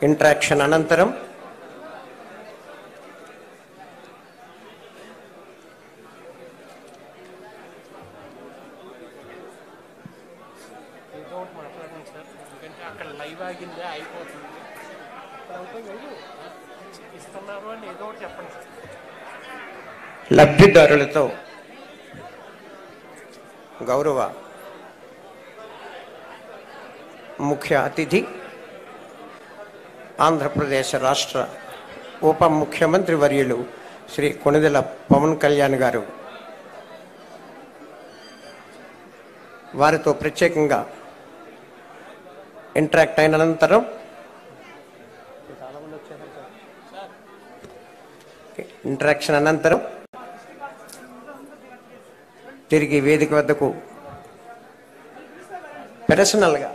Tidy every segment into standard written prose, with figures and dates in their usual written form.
Interaction అనంతరం లబ్ధిదారులతో గౌరవ ముఖ్య అతిథి ఆంధ్రప్రదేశ్ రాష్ట్ర ఉప ముఖ్యమంత్రి వర్యులు శ్రీ కొణిదెల పవన్ కళ్యాణ్ గారు వారితో ప్రత్యేకంగా ఇంటరాక్ట్ అయిన అనంతరం ఇంటరాక్షన్ అనంతరం తిరిగి వేదిక వద్దకు పర్సనల్గా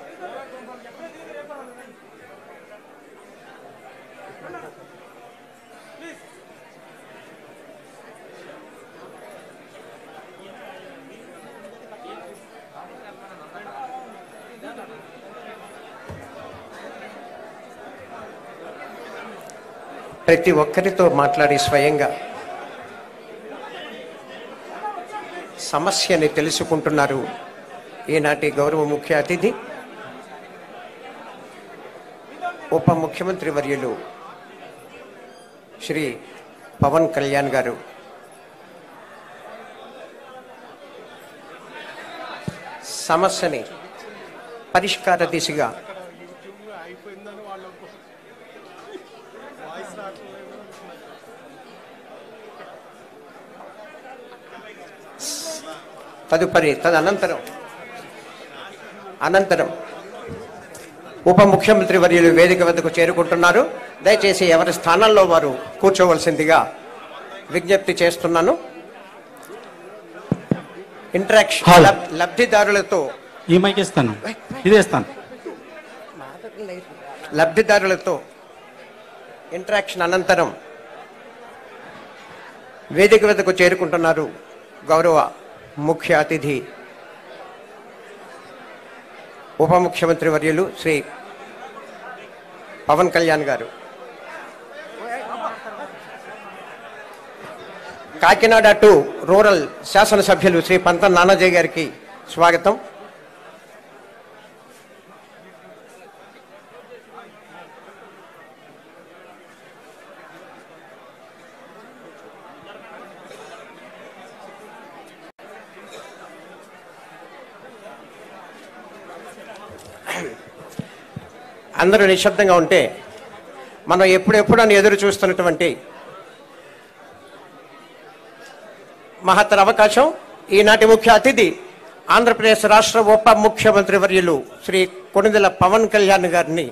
ప్రతి ఒక్కరితో మాట్లాడి స్వయంగా సమస్యని తెలుసుకుంటున్నారు ఈనాటి గౌరవ ముఖ్య అతిథి ఉప ముఖ్యమంత్రి వర్యులు శ్రీ పవన్ కళ్యాణ్ గారు. సమస్యని పరిష్కార దిశగా అనంతరం ఉప ముఖ్యమంత్రి వర్యులు వేదిక వద్దకు చేరుకుంటున్నారు. దయచేసి ఎవరి స్థానాల్లో వారు కూర్చోవలసిందిగా విజ్ఞప్తి చేస్తున్నాను. ఇంటరాక్షన్ లబ్ధిదారులతో లబ్ధిదారులతో ఇంటరాక్షన్ అనంతరం వేదిక వద్దకు చేరుకుంటున్నారు గౌరవ ముఖ్య అతిథి ఉప ముఖ్యమంత్రి వర్యులు శ్రీ పవన్ కళ్యాణ్ గారు. కాకినాడ టు రూరల్ శాసనసభ్యులు శ్రీ పంతం నానాజీ గారికి స్వాగతం. అందరూ నిశ్శబ్దంగా ఉంటే మనం ఎప్పుడెప్పుడని ఎదురు చూస్తున్నటువంటి మహత్తర అవకాశం ఈనాటి ముఖ్య అతిథి ఆంధ్రప్రదేశ్ రాష్ట్ర ఉప ముఖ్యమంత్రి వర్యులు శ్రీ కొణిదెల పవన్ కళ్యాణ్ గారిని